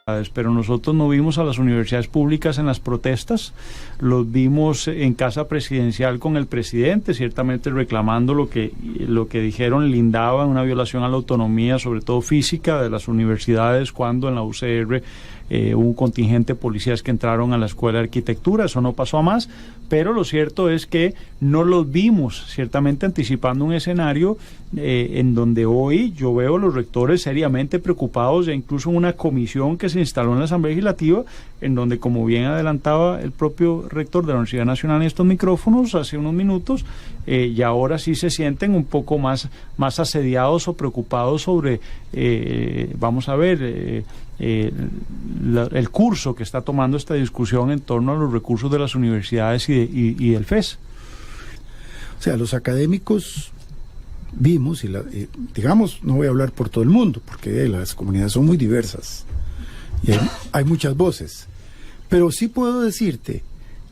Pero nosotros no vimos a las universidades públicas en las protestas, los vimos en casa presidencial con el presidente, ciertamente reclamando lo que dijeron lindaba en una violación a la autonomía, sobre todo física, de las universidades, cuando en la UCR hubo un contingente de policías que entraron a la escuela de arquitectura. Eso no pasó a más, pero lo cierto es que no los vimos, ciertamente anticipando un escenario en donde hoy yo veo a los rectores seriamente preocupados, e incluso una comisión que se instaló en la Asamblea Legislativa, en donde, como bien adelantaba el propio rector de la Universidad Nacional en estos micrófonos hace unos minutos, y ahora sí se sienten un poco más asediados o preocupados sobre, vamos a ver, el curso que está tomando esta discusión en torno a los recursos de las universidades y del FES. O sea, los académicos vimos, digamos, no voy a hablar por todo el mundo, porque las comunidades son muy diversas y hay muchas voces, pero sí puedo decirte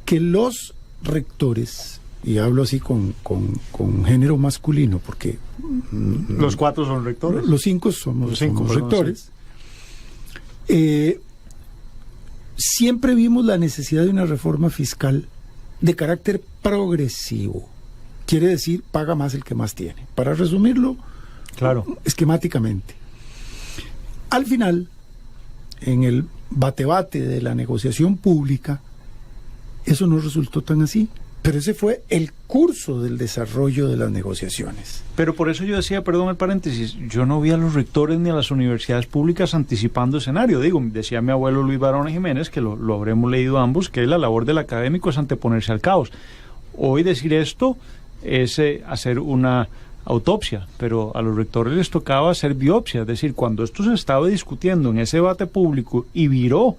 que los rectores, y hablo así con género masculino, porque los 4 son rectores, los 5 somos rectores, sí. Siempre vimos la necesidad de una reforma fiscal de carácter progresivo. Quiere decir, paga más el que más tiene. Para resumirlo, claro, esquemáticamente. Al final, en el bate-bate de la negociación pública, eso no resultó tan así. Pero ese fue el curso del desarrollo de las negociaciones. Pero por eso yo decía, perdón el paréntesis, yo no vi a los rectores ni a las universidades públicas anticipando escenario. Decía mi abuelo Luis Barona Jiménez, que lo habremos leído ambos, que la labor del académico es anteponerse al caos. Hoy decir esto es hacer una autopsia, pero a los rectores les tocaba hacer biopsia. Es decir, cuando esto se estaba discutiendo en ese debate público y viró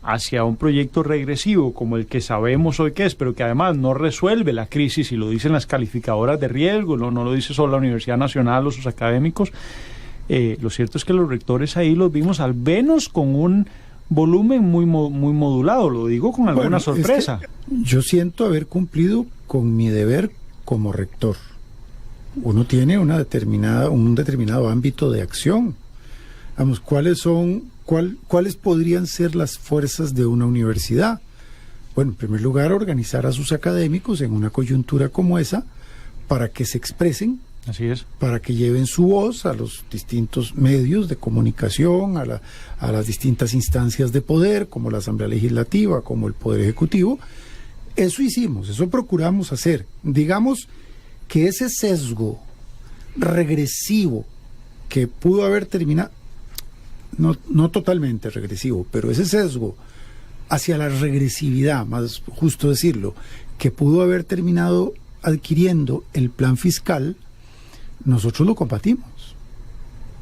hacia un proyecto regresivo como el que sabemos hoy que es, pero que además no resuelve la crisis, y lo dicen las calificadoras de riesgo, no lo dice solo la Universidad Nacional o sus académicos. Lo cierto es que los rectores ahí los vimos al menos con un volumen muy modulado, lo digo con alguna sorpresa. Es que yo siento haber cumplido con mi deber como rector. Uno tiene un determinado ámbito de acción. Vamos, ¿cuáles podrían ser las fuerzas de una universidad? Bueno, en primer lugar, organizar a sus académicos en una coyuntura como esa para que se expresen. Así es. Para que lleven su voz a los distintos medios de comunicación, a las distintas instancias de poder, como la Asamblea Legislativa, como el Poder Ejecutivo. Eso hicimos, eso procuramos hacer. Digamos que ese sesgo regresivo que pudo haber terminado, no totalmente regresivo, pero ese sesgo hacia la regresividad, más justo decirlo, que pudo haber terminado adquiriendo el plan fiscal, nosotros lo combatimos.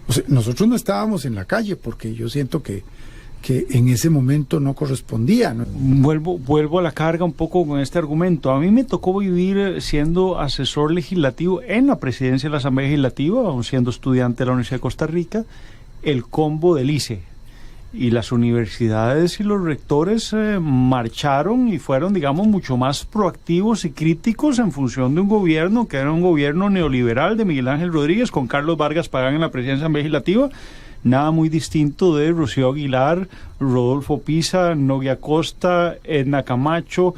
O sea, nosotros no estábamos en la calle porque yo siento que en ese momento no correspondía, ¿no? Vuelvo a la carga un poco con este argumento. A mí me tocó vivir siendo asesor legislativo en la presidencia de la Asamblea Legislativa, aún siendo estudiante de la Universidad de Costa Rica, el combo del ICE. Y las universidades y los rectores marcharon y fueron, digamos, mucho más proactivos y críticos en función de un gobierno que era un gobierno neoliberal de Miguel Ángel Rodríguez, con Carlos Vargas Pagán en la presidencia de la Asamblea Legislativa. Nada muy distinto de Rocío Aguilar, Rodolfo Pisa, Nogui Acosta, Edna Camacho,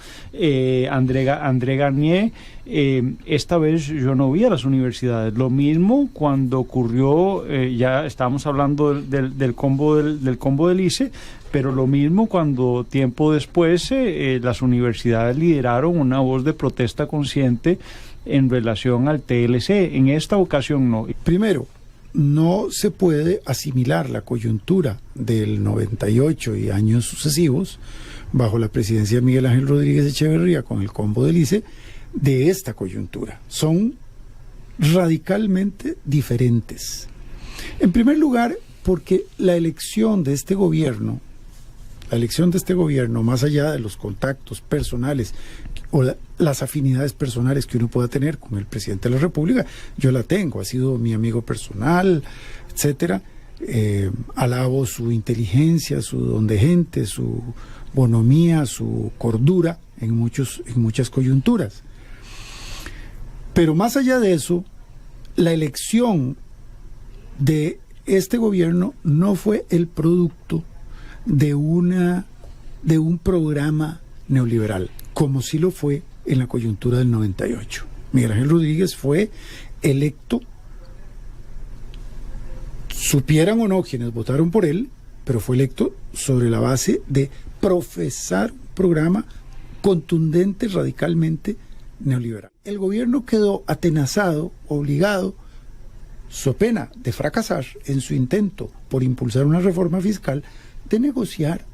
André Garnier. Esta vez yo no vi a las universidades. Lo mismo cuando ocurrió, ya estábamos hablando del combo del ICE, pero lo mismo cuando tiempo después las universidades lideraron una voz de protesta consciente en relación al TLC. En esta ocasión no. Primero, no se puede asimilar la coyuntura del 98 y años sucesivos, bajo la presidencia de Miguel Ángel Rodríguez Echeverría con el combo del ICE, de esta coyuntura. Son radicalmente diferentes. En primer lugar, porque la elección de este gobierno, más allá de los contactos personales o las afinidades personales que uno pueda tener con el presidente de la República, yo la tengo, ha sido mi amigo personal, etcétera. Alabo su inteligencia, su don de gente, su bonomía, su cordura en muchas coyunturas. Pero más allá de eso, la elección de este gobierno no fue el producto de un programa neoliberal, como sí lo fue en la coyuntura del 98. Miguel Ángel Rodríguez fue electo, supieran o no quienes votaron por él, pero fue electo sobre la base de profesar un programa contundente, radicalmente neoliberal. El gobierno quedó atenazado, obligado, so pena de fracasar en su intento por impulsar una reforma fiscal, de negociar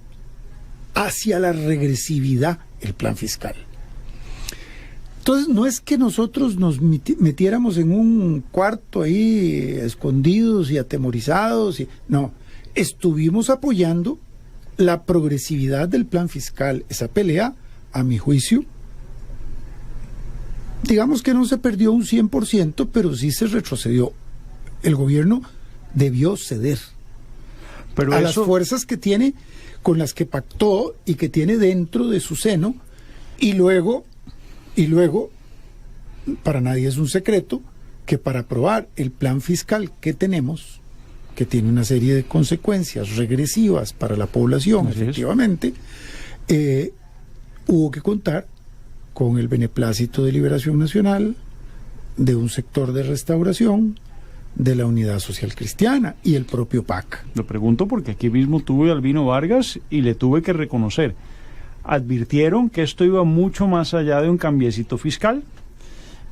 hacia la regresividad el plan fiscal. Entonces, no es que nosotros nos metiéramos en un cuarto ahí escondidos y atemorizados, no, estuvimos apoyando la progresividad del plan fiscal. Esa pelea, a mi juicio, digamos que no se perdió un 100%, pero sí se retrocedió. El gobierno debió ceder a las fuerzas que tiene, con las que pactó y que tiene dentro de su seno, y luego, para nadie es un secreto que para aprobar el plan fiscal que tenemos, que tiene una serie de consecuencias regresivas para la población, efectivamente, hubo que contar con el beneplácito de Liberación Nacional, de un sector de Restauración, de la Unidad Social Cristiana y el propio PAC. Lo pregunto porque aquí mismo tuve a Albino Vargas y le tuve que reconocer. Advirtieron que esto iba mucho más allá de un cambiecito fiscal,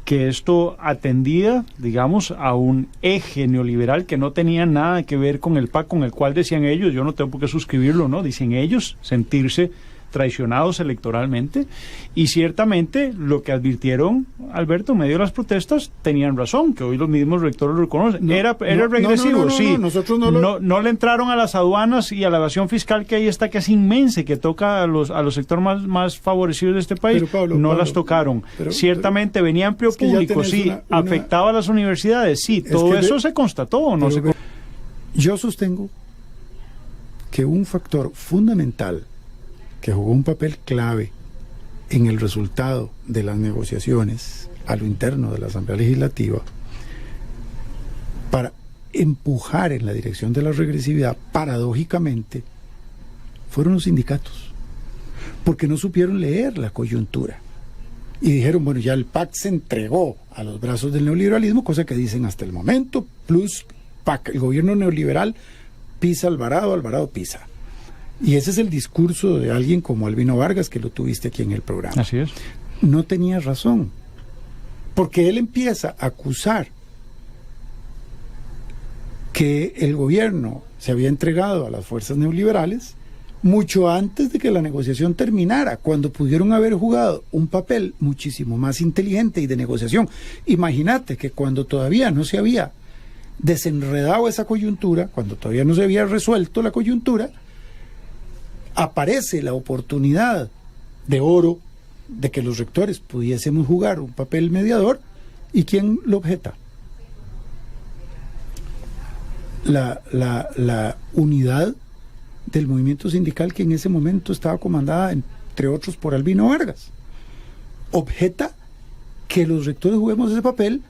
que esto atendía, digamos, a un eje neoliberal que no tenía nada que ver con el PAC, con el cual decían ellos, yo no tengo por qué suscribirlo, ¿no? Dicen ellos, sentirse traicionados electoralmente, y ciertamente lo que advirtieron, Alberto, en medio de las protestas, tenían razón, que hoy los mismos rectores lo reconocen. Era regresivo, sí. Nosotros no le entraron a las aduanas y a la evasión fiscal que ahí está, que es inmensa, que toca a los sectores más favorecidos de este país. Pero, Pablo, las tocaron. Ciertamente venía empleo público, sí. Afectaba a las universidades, sí. Todo eso se constató o no se constató. Yo sostengo que un factor fundamental que jugó un papel clave en el resultado de las negociaciones a lo interno de la Asamblea Legislativa para empujar en la dirección de la regresividad, paradójicamente, fueron los sindicatos, porque no supieron leer la coyuntura y dijeron, bueno, ya el PAC se entregó a los brazos del neoliberalismo, cosa que dicen hasta el momento, plus PAC, el gobierno neoliberal pisa Alvarado, Alvarado pisa. Y ese es el discurso de alguien como Albino Vargas, que lo tuviste aquí en el programa. Así es. No tenía razón, porque él empieza a acusar que el gobierno se había entregado a las fuerzas neoliberales mucho antes de que la negociación terminara, cuando pudieron haber jugado un papel muchísimo más inteligente y de negociación. Imagínate que cuando todavía no se había desenredado esa coyuntura, cuando todavía no se había resuelto la coyuntura, aparece la oportunidad de oro de que los rectores pudiésemos jugar un papel mediador. ¿Y quién lo objeta? La unidad del movimiento sindical, que en ese momento estaba comandada, entre otros, por Albino Vargas. Objeta que los rectores juguemos ese papel,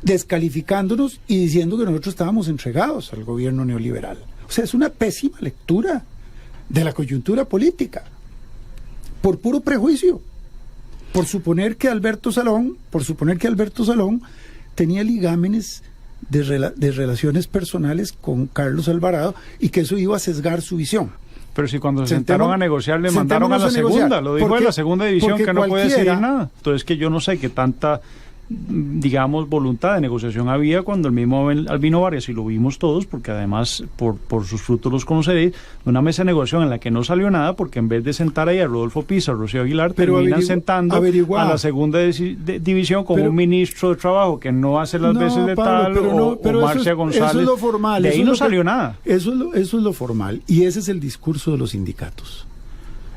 descalificándonos y diciendo que nosotros estábamos entregados al gobierno neoliberal. O sea, es una pésima lectura de la coyuntura política, por puro prejuicio, por suponer que Alberto Salón tenía ligámenes de relaciones personales con Carlos Alvarado y que eso iba a sesgar su visión. Pero si cuando se sentaron a negociar le mandaron a la segunda, lo dijo de la segunda división, que no puede decir nada. Entonces, que yo no sé qué tanta, digamos, voluntad de negociación había cuando el mismo Albino Vargas, y lo vimos todos, porque además por sus frutos los conoceréis, una mesa de negociación en la que no salió nada, porque en vez de sentar ahí a Rodolfo Pizza, Rocío Aguilar, terminan sentando a la segunda división con un ministro de trabajo que no hace las veces de Pablo, o Marcia González. Eso es lo formal. De ahí no salió nada. Eso es lo formal, y ese es el discurso de los sindicatos.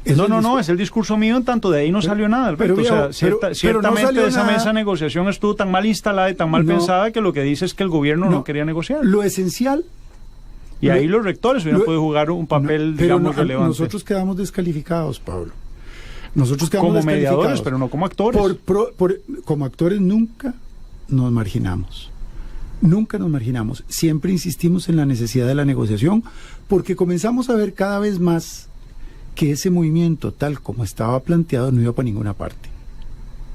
No, es el discurso mío, en tanto de ahí no salió nada, Alberto. Ciertamente no esa mesa de negociación estuvo tan mal instalada y tan mal pensada que lo que dice es que el gobierno no quería negociar. Lo esencial... Y ahí los rectores hubieran podido jugar un papel, digamos, relevante. Nosotros quedamos descalificados, Pablo. Nosotros quedamos como mediadores, pero no como actores. Como actores nunca nos marginamos. nunca nos marginamos, siempre insistimos en la necesidad de la negociación, porque comenzamos a ver cada vez más que ese movimiento, tal como estaba planteado, no iba para ninguna parte.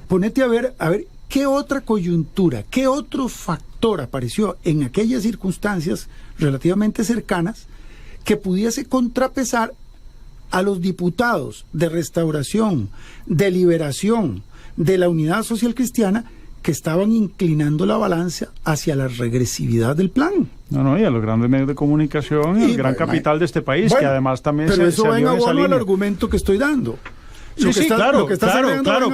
Ponete a ver qué otra coyuntura, qué otro factor apareció en aquellas circunstancias relativamente cercanas que pudiese contrapesar a los diputados de Restauración, de Liberación, de la Unidad Social Cristiana, que estaban inclinando la balanza hacia la regresividad del plan. No, y a los grandes medios de comunicación y el gran capital de este país, bueno, que además también pero eso va en esa abono al línea. argumento que estoy dando. Sí, claro,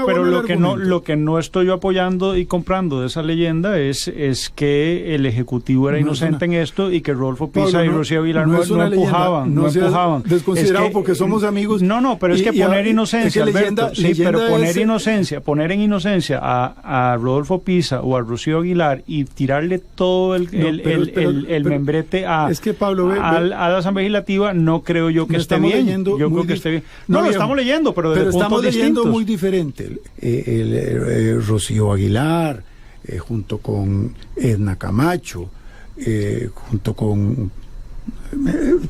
pero lo que no estoy yo apoyando y comprando de esa leyenda es que el Ejecutivo era inocente en esto y que Rodolfo Pisa y Rocío Aguilar no empujaban. Desconsiderado porque somos amigos. No, pero es que poner inocencia, Alberto, pero poner en inocencia a Rodolfo Pisa o a Rocío Aguilar y tirarle todo el membrete a la Asamblea Legislativa, no creo yo que esté bien. Yo creo que esté bien. No, lo estamos leyendo, pero estamos leyendo distintos. muy diferente. Rocío Aguilar, junto con Edna Camacho, junto con...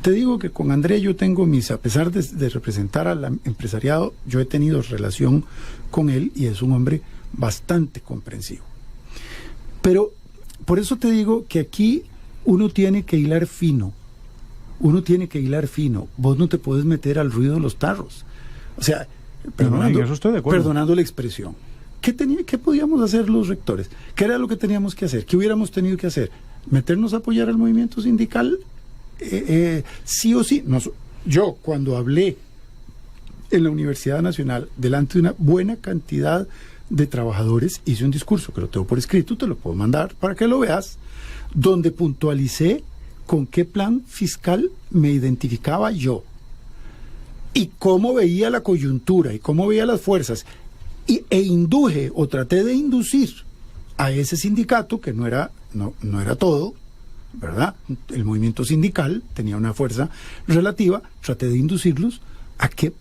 te digo que con André yo tengo a pesar de representar al empresariado, yo he tenido relación con él y es un hombre bastante comprensivo. Pero por eso te digo que aquí uno tiene que hilar fino. Vos no te puedes meter al ruido de los tarros. O sea, perdonando la expresión. ¿Qué podíamos hacer los rectores? ¿Qué era lo que teníamos que hacer? ¿Qué hubiéramos tenido que hacer? ¿Meternos a apoyar al movimiento sindical? Sí o sí. Yo, cuando hablé en la Universidad Nacional, delante de una buena cantidad de trabajadores, hice un discurso que lo tengo por escrito, te lo puedo mandar para que lo veas, donde puntualicé con qué plan fiscal me identificaba yo. Y cómo veía la coyuntura y cómo veía las fuerzas e induje o traté de inducir a ese sindicato, que no era todo, ¿verdad? El movimiento sindical tenía una fuerza relativa, traté de inducirlos a que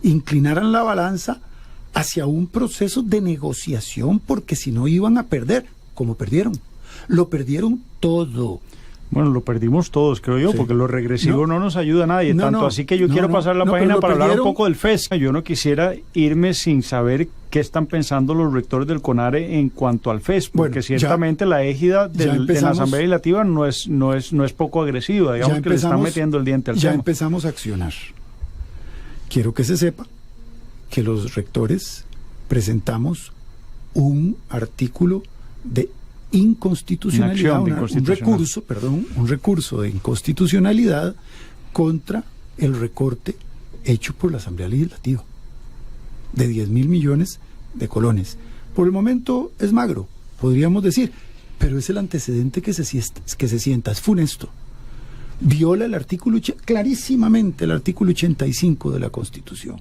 inclinaran la balanza hacia un proceso de negociación, porque si no iban a perder, como perdieron. Lo perdieron todo. Bueno, lo perdimos todos, creo yo, porque lo regresivo no nos ayuda a nadie, así que yo quiero pasar la página para hablar un poco del FES. Yo no quisiera irme sin saber qué están pensando los rectores del CONARE en cuanto al FES, porque ciertamente la égida de la Asamblea Legislativa no es poco agresiva, digamos que le están metiendo el diente al tema. Ya empezamos a accionar. Quiero que se sepa que los rectores presentamos un artículo de inconstitucionalidad, un recurso de inconstitucionalidad contra el recorte hecho por la Asamblea Legislativa de 10.000 millones de colones. Por el momento es magro, podríamos decir, pero es el antecedente que se sienta, es funesto. Viola clarísimamente el artículo 85 de la Constitución.